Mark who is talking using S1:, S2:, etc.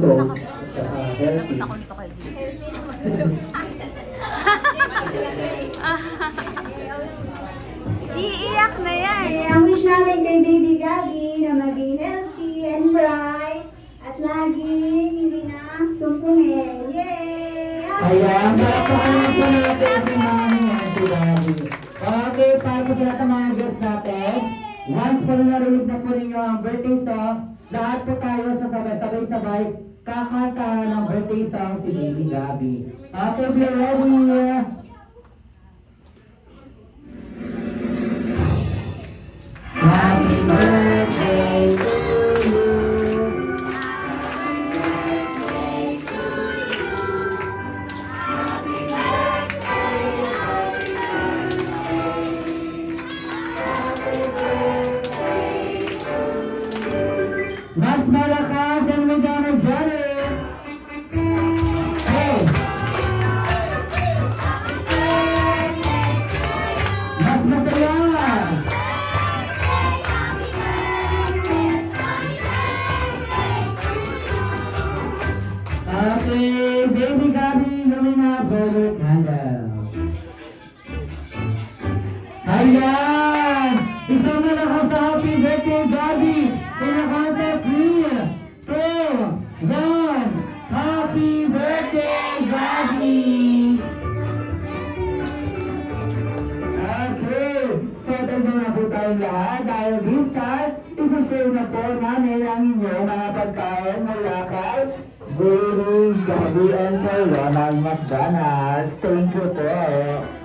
S1: Healthy.
S2: Napunta ko nito kay Jim. Iiyak na yan.
S3: Ang wish namin kay Baby Gabi na maging healthy and bright at laging hindi na sumpungin. Yay!
S1: Ayan, palakpakan po natin si Mami at si Daddy. Okay, para po sa lahat ng mga guests natin, once po narinig na po ninyo ang birthday song, lahat po tayo sabay-sabay kakanta ng birthday song si Baby Gabi. Okay, if you're ready, happy birthday to you. Mas malakas ang magana dyan eh. Hey! Mas masaya! Okay, Baby Gabi, gawin na bullet handle. Ayan! Isang malakas na happy birthday, Gabi! Pinakanta 3, 2, 1, happy birthday, Gabi! Okay, settle na po tayong lahat dahil this time, isa-share na po namin ang inyong mga pagkain mula kay Baby Gabi and kay Ronald McDonald. Thank you po.